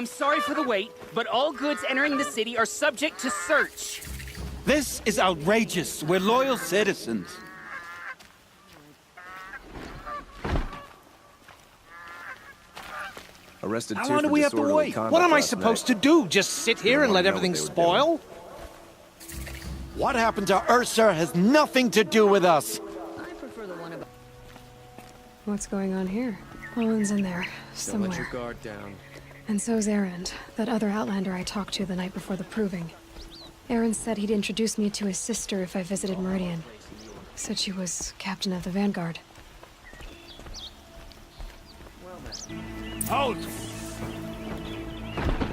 I'm sorry for the wait, but all goods entering the city are subject to search. This is outrageous. We're loyal citizens. Arrested How two long do for we have to disorderly wait? conduct What am I last supposed night. to do? Just sit here and let everything spoil? What happened to Ursa has nothing to do with us. I prefer the one about... What's going on here? Olin's in there, Don't let your somewhere. guard down. And so's Erend, that other Outlander I talked to the night before the proving. Erend said he'd introduce me to his sister if I visited Meridian. Said she was captain of the Vanguard. Halt!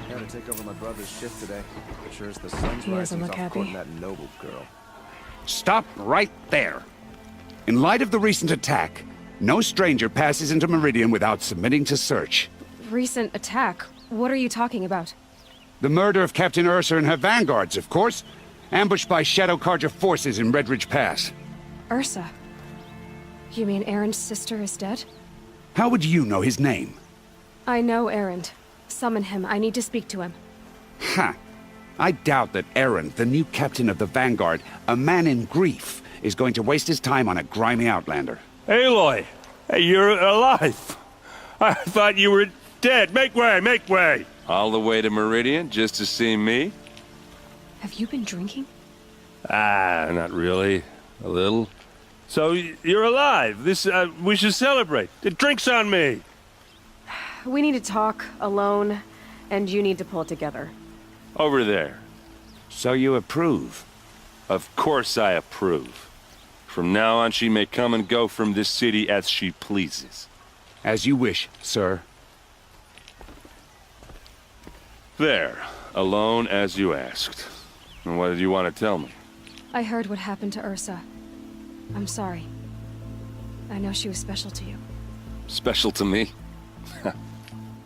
Had to take over my brother's shift today. Sure as the sun's He doesn't rising, look off happy. courting that noble girl. Stop right there. In light of the recent attack, no stranger passes into Meridian without submitting to search. Recent attack? What are you talking about? The murder of Captain Ursa and her vanguards, of course. Ambushed by Shadow Carja forces in Redridge Pass. Ursa? You mean Erend's sister is dead? How would you know his name? I know Erend. Summon him. I need to speak to him. Ha! I doubt that Erend, the new captain of the Vanguard, a man in grief, is going to waste his time on a grimy outlander. Aloy! Hey, you're alive! I thought you were dead. Make way, make way! All the way to Meridian just to see me? Have you been drinking? Ah, not really. A little. So, you're alive. We should celebrate. The drink's on me! We need to talk, alone, and you need to pull it together. Over there. So you approve? Of course I approve. From now on, she may come and go from this city as she pleases. As you wish, sir. There. Alone as you asked. And what did you want to tell me? I heard what happened to Ursa. I'm sorry. I know she was special to you. Special to me?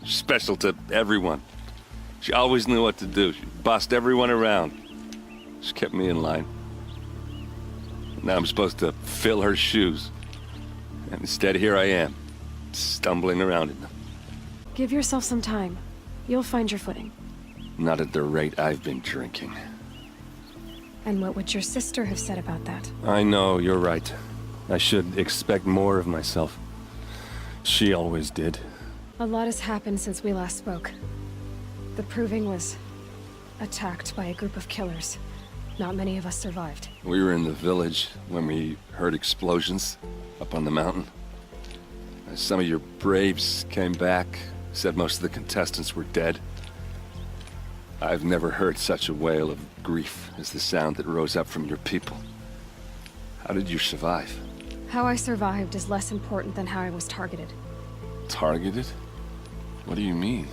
Special to everyone. She always knew what to do. She bossed everyone around. She kept me in line. Now I'm supposed to fill her shoes. And instead, here I am, stumbling around in them. Give yourself some time. You'll find your footing. Not at the rate I've been drinking. And what would your sister have said about that? I know, you're right. I should expect more of myself. She always did. A lot has happened since we last spoke. The Proving was attacked by a group of killers. Not many of us survived. We were in the village when we heard explosions up on the mountain. Some of your braves came back, said most of the contestants were dead. I've never heard such a wail of grief as the sound that rose up from your people. How did you survive? How I survived is less important than how I was targeted. Targeted? What do you mean?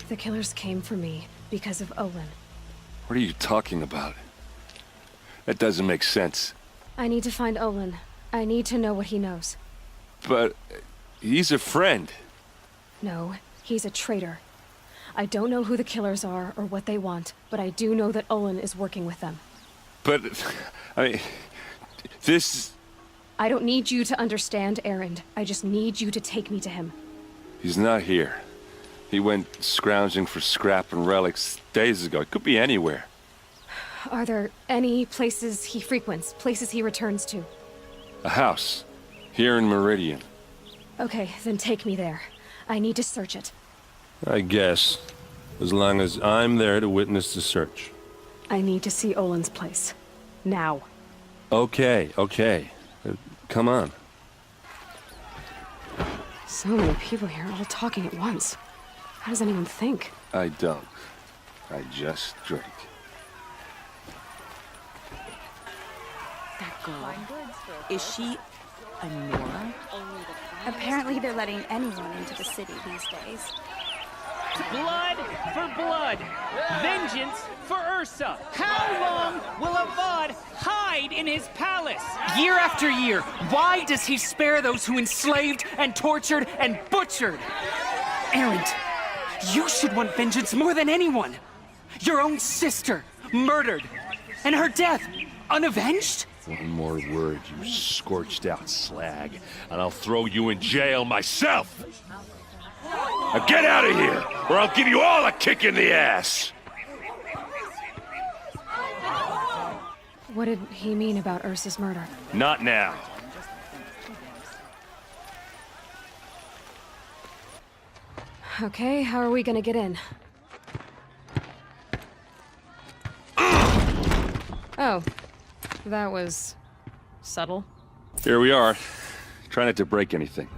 The killers came for me because of Olin. What are you talking about? That doesn't make sense. I need to find Olin. I need to know what he knows. But he's a friend. No, he's a traitor. I don't know who the killers are or what they want, but I do know that Olin is working with them. But, I mean, this... I don't need you to understand, Erend. I just need you to take me to him. He's not here. He went scrounging for scrap and relics days ago. It could be anywhere. Are there any places he frequents, places he returns to? A house. Here in Meridian. Okay, then take me there. I need to search it. I guess. As long as I'm there to witness the search. I need to see Olin's place. Now. Okay, okay. Come on. So many people here, all talking at once. How does anyone think? I don't. I just drink. That girl. Is she a Nora? Apparently they're letting anyone into the city these days. Blood for blood. Vengeance for Ursa. How long will Avad hide in his palace? Year after year, why does he spare those who enslaved and tortured and butchered? Erend, you should want vengeance more than anyone. Your own sister, murdered. And her death, unavenged? One more word, you scorched out slag, and I'll throw you in jail myself! Now get out of here, or I'll give you all a kick in the ass! What did he mean about Ursa's murder? Not now. Okay, how are we gonna get in? Oh, that was subtle. Here we are. Try not to break anything.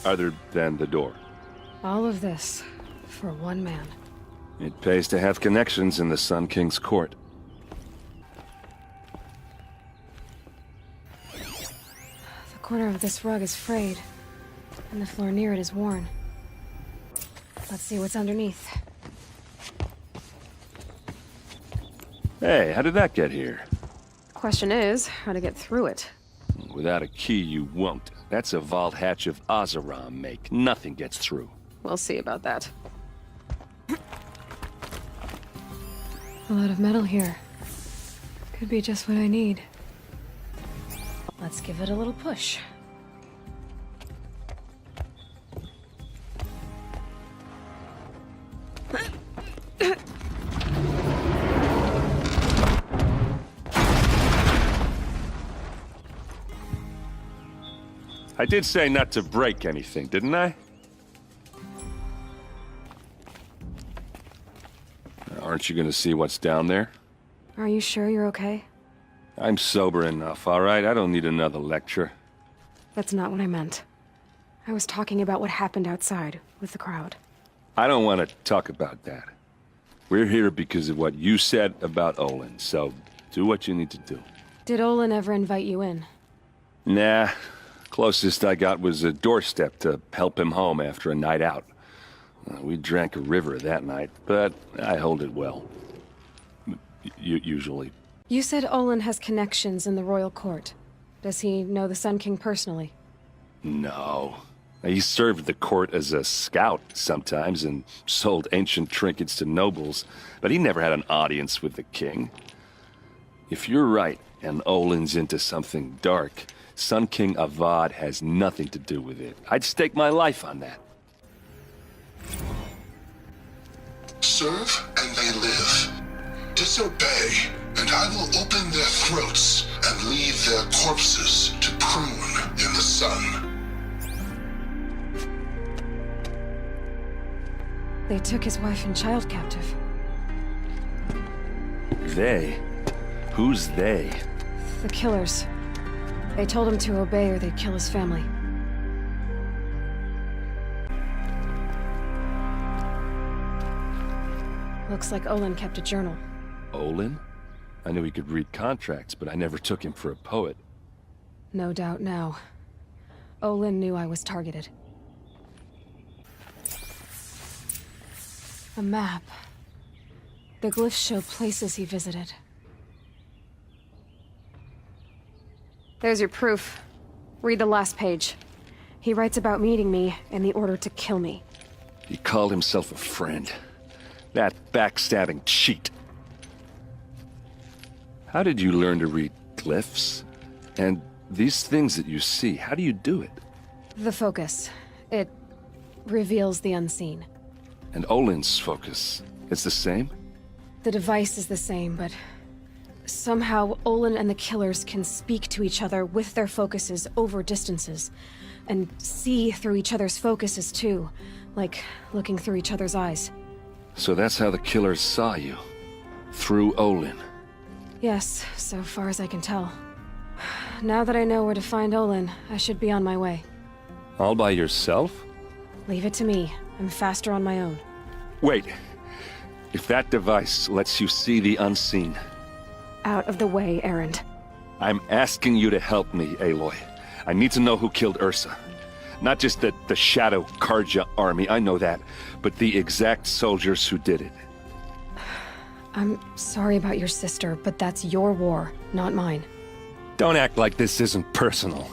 Other than the door. All of this for one man. It pays to have connections in the Sun King's court. The corner of this rug is frayed, and the floor near it is worn. Let's see what's underneath. Hey, how did that get here? Question is, how to get through it. Without a key, you won't. That's a vault hatch of Oseram make. Nothing gets through. We'll see about that. A lot of metal here. Could be just what I need. Let's give it a little push. I did say not to break anything, didn't I? Aren't you gonna see what's down there? Are you sure you're okay? I'm sober enough, all right? I don't need another lecture. That's not what I meant. I was talking about what happened outside with the crowd. I don't want to talk about that. We're here because of what you said about Olin, so do what you need to do. Did Olin ever invite you in? Nah. Closest I got was a doorstep to help him home after a night out. We drank a river that night, but I hold it well. Usually. You said Olin has connections in the royal court. Does he know the Sun King personally? No. He served the court as a scout sometimes and sold ancient trinkets to nobles, but he never had an audience with the king. If you're right, and Olin's into something dark, Sun King Avad has nothing to do with it. I'd stake my life on that. Serve and they live. Disobey, and I will open their throats and leave their corpses to prune in the sun. They took his wife and child captive. They? Who's they? The killers. They told him to obey or they'd kill his family. Looks like Olin kept a journal. Olin? I knew he could read contracts, but I never took him for a poet. No doubt now. Olin knew I was targeted. A map. The glyphs show places he visited. There's your proof. Read the last page. He writes about meeting me and the order to kill me. He called himself a friend. That backstabbing cheat. How did you learn to read glyphs? And these things that you see, how do you do it? The focus. It reveals the unseen. And Olin's focus, it's the same? The device is the same, but somehow Olin and the killers can speak to each other with their focuses over distances, and see through each other's focuses too, like looking through each other's eyes. So that's how the killers saw you? Through Olin? Yes, so far as I can tell. Now that I know where to find Olin, I should be on my way. All by yourself? Leave it to me. I'm faster on my own. Wait. If that device lets you see the unseen... Out of the way, Erend. I'm asking you to help me, Aloy. I need to know who killed Ursa. Not just the Shadow Karja army, I know that, but the exact soldiers who did it. I'm sorry about your sister, but that's your war, not mine. Don't act like this isn't personal.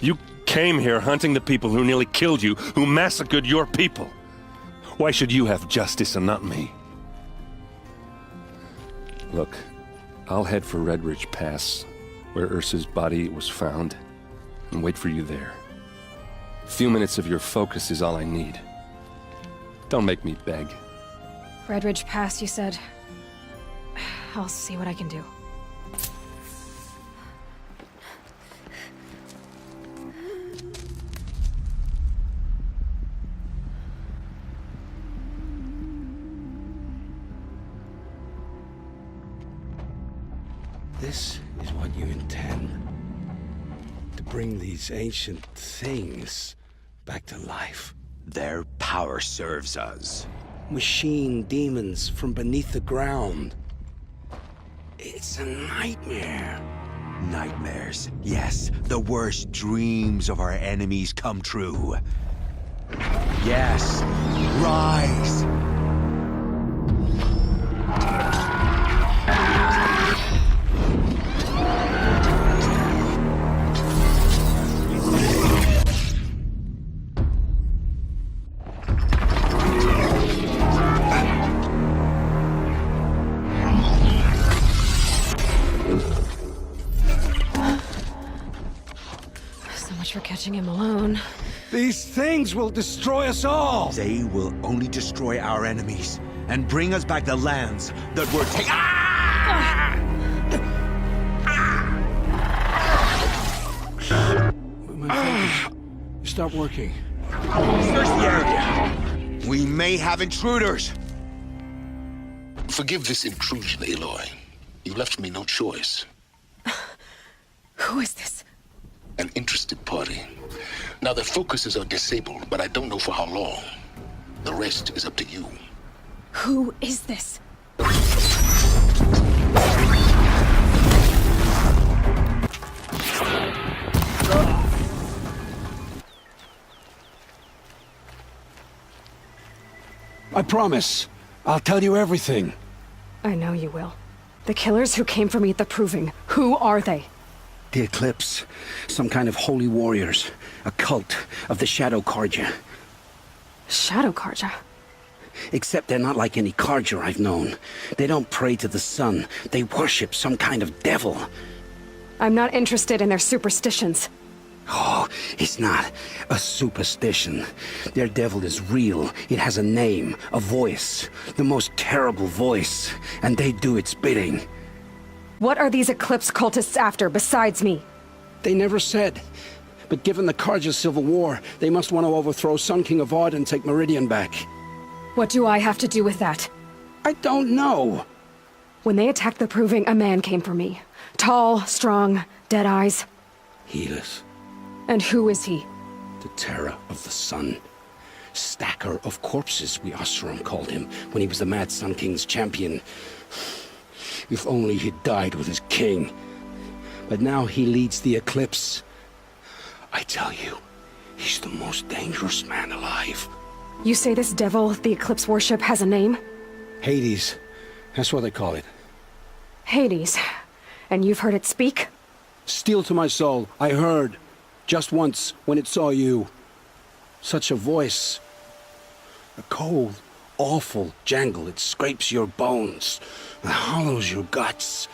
You came here hunting the people who nearly killed you, who massacred your people. Why should you have justice and not me? Look, I'll head for Red Ridge Pass, where Ursa's body was found, and wait for you there. A few minutes of your focus is all I need. Don't make me beg. Red Ridge Pass, you said. I'll see what I can do. This is what you intend. To bring these ancient things back to life. Their power serves us. Machine demons from beneath the ground. It's a nightmare. Nightmares. Yes, the worst dreams of our enemies come true. Yes, rise! For catching him alone. These things will destroy us all! They will only destroy our enemies and bring us back the lands that were taken. My focus. Stop working. Search the area. We may have intruders. Forgive this intrusion, Aloy. You left me no choice. Who is this? An interested party. Now their focuses are disabled, but I don't know for how long. The rest is up to you. Who is this? I promise. I'll tell you everything. I know you will. The killers who came for me at the Proving, who are they? The Eclipse. Some kind of holy warriors. A cult of the Shadow Carja. Shadow Carja? Except they're not like any Carja I've known. They don't pray to the sun. They worship some kind of devil. I'm not interested in their superstitions. Oh, it's not a superstition. Their devil is real. It has a name, a voice. The most terrible voice. And they do its bidding. What are these Eclipse cultists after, besides me? They never said. But given the Carja civil war, they must want to overthrow Sun King Avad and take Meridian back. What do I have to do with that? I don't know. When they attacked the Proving, a man came for me. Tall, strong, dead eyes. Helis. And who is he? The terror of the sun. Stacker of corpses, we Oseram called him, when he was the Mad Sun King's champion. If only he'd died with his king. But now he leads the Eclipse. I tell you, he's the most dangerous man alive. You say this devil, the Eclipse worship, has a name? Hades. That's what they call it. Hades. And you've heard it speak? Steel to my soul, I heard. Just once, when it saw you. Such a voice. A cold, awful jangle. It scrapes your bones. It hollows your guts.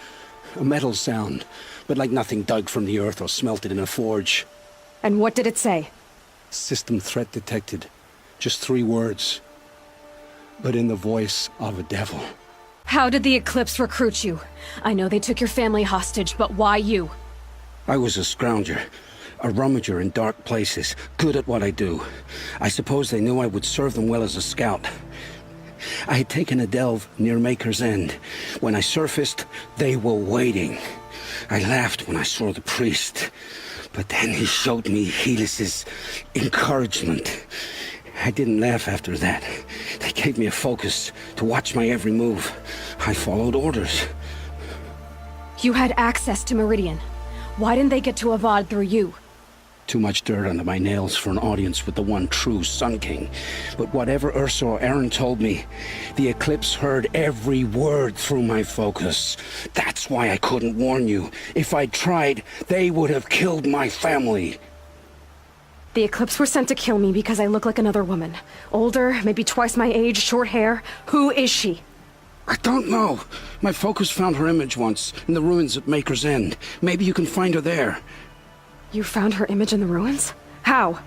A metal sound, but like nothing dug from the earth or smelted in a forge. And what did it say? System threat detected. Just 3 words. But in the voice of a devil. How did the Eclipse recruit you? I know they took your family hostage, but why you? I was a scrounger. A rummager in dark places. Good at what I do. I suppose they knew I would serve them well as a scout. I had taken a delve near Maker's End. When I surfaced, they were waiting. I laughed when I saw the priest. But then he showed me Helis's encouragement. I didn't laugh after that. They gave me a focus to watch my every move. I followed orders. You had access to Meridian. Why didn't they get to Avad through you? Too much dirt under my nails for an audience with the one true Sun King. But whatever Ursa or Erend told me, the Eclipse heard every word through my focus. That's why I couldn't warn you. If I'd tried, they would have killed my family. The Eclipse were sent to kill me because I look like another woman. Older, maybe twice my age, short hair. Who is she? I don't know. My focus found her image once, in the ruins at Maker's End. Maybe you can find her there. You found her image in the ruins? How?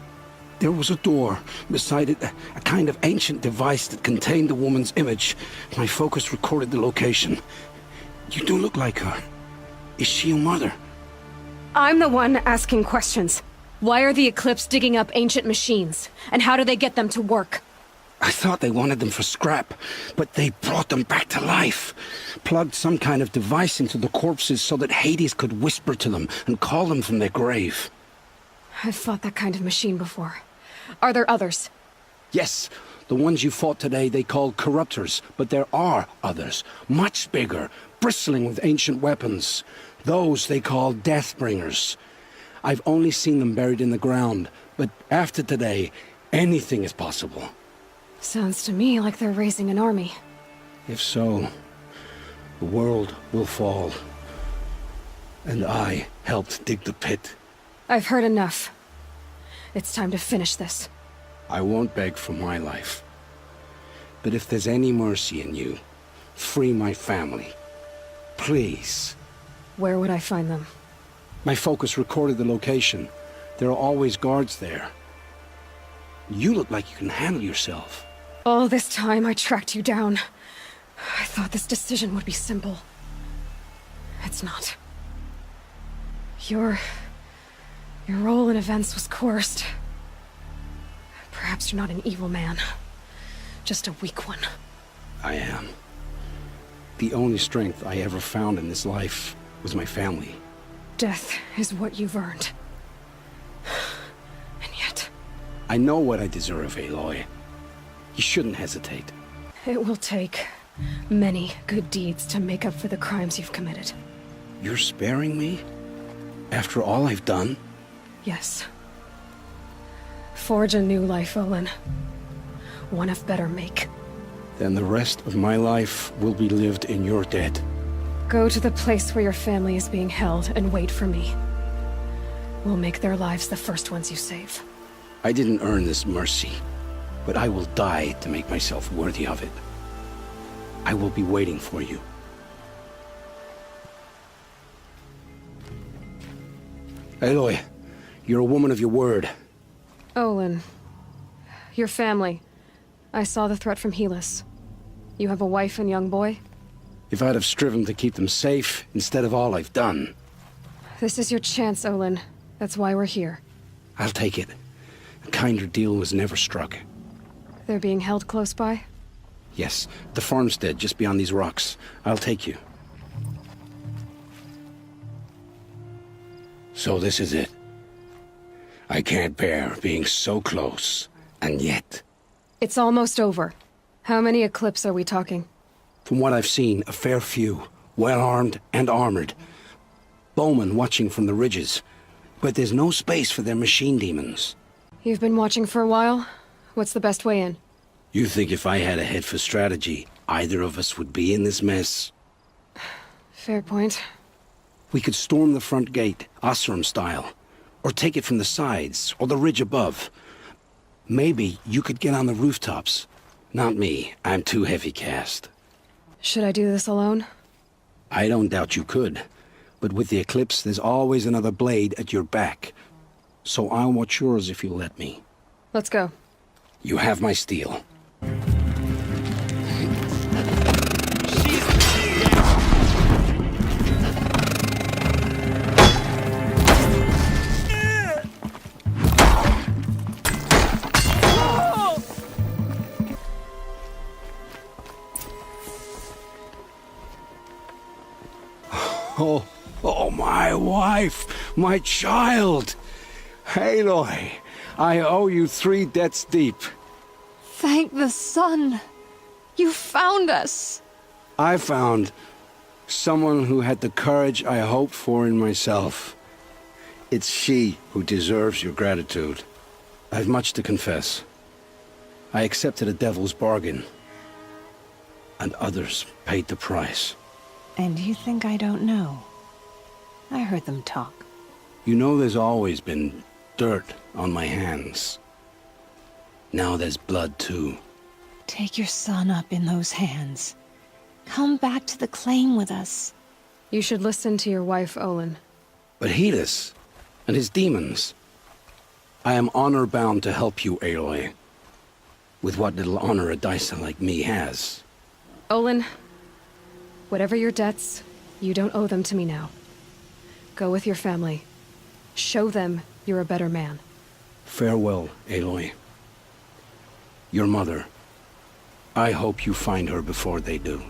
There was a door. Beside it, a kind of ancient device that contained the woman's image. My focus recorded the location. You do look like her. Is she your mother? I'm the one asking questions. Why are the Eclipse digging up ancient machines? And how do they get them to work? I thought they wanted them for scrap, but they brought them back to life. Plugged some kind of device into the corpses so that Hades could whisper to them and call them from their grave. I've fought that kind of machine before. Are there others? Yes, the ones you fought today they called corruptors, but there are others, much bigger, bristling with ancient weapons. Those they call Deathbringers. I've only seen them buried in the ground, but after today, anything is possible. Sounds to me like they're raising an army. If so, the world will fall. And I helped dig the pit. I've heard enough. It's time to finish this. I won't beg for my life. But if there's any mercy in you, free my family. Please. Where would I find them? My focus recorded the location. There are always guards there. You look like you can handle yourself. All this time I tracked you down. I thought this decision would be simple. It's not. Your role in events was coerced. Perhaps you're not an evil man. Just a weak one. I am. The only strength I ever found in this life was my family. Death is what you've earned. And yet... I know what I deserve, Aloy. You shouldn't hesitate. It will take many good deeds to make up for the crimes you've committed. You're sparing me? After all I've done? Yes. Forge a new life, Olin. One of better make. Then the rest of my life will be lived in your debt. Go to the place where your family is being held and wait for me. We'll make their lives the first ones you save. I didn't earn this mercy, but I will die to make myself worthy of it. I will be waiting for you. Aloy, you're a woman of your word. Olin. Your family. I saw the threat from Helis. You have a wife and young boy? If I'd have striven to keep them safe instead of all I've done. This is your chance, Olin. That's why we're here. I'll take it. A kinder deal was never struck. They're being held close by? Yes, the farmstead just beyond these rocks. I'll take you. So this is it. I can't bear being so close, and yet... It's almost over. How many Eclipse are we talking? From what I've seen, a fair few. Well-armed and armored. Bowmen watching from the ridges. But there's no space for their machine demons. You've been watching for a while? What's the best way in? You think if I had a head for strategy, either of us would be in this mess? Fair point. We could storm the front gate, Osram style. Or take it from the sides, or the ridge above. Maybe you could get on the rooftops. Not me. I'm too heavy cast. Should I do this alone? I don't doubt you could. But with the Eclipse, there's always another blade at your back. So I'll watch yours if you let me. Let's go. You have my steel. Oh, my wife, my child. Aloy, I owe you 3 debts deep. Thank the sun. You found us. I found someone who had the courage I hoped for in myself. It's she who deserves your gratitude. I've much to confess. I accepted a devil's bargain, and others paid the price. And you think I don't know? I heard them talk. You know there's always been dirt on my hands. Now there's blood too. Take your son up in those hands. Come back to the claim with us. You should listen to your wife, Olin. But Helis and his demons. I am honor-bound to help you, Aloy. With what little honor a dicer like me has. Olin, whatever your debts, you don't owe them to me now. Go with your family. Show them you're a better man. Farewell, Aloy. Your mother. I hope you find her before they do.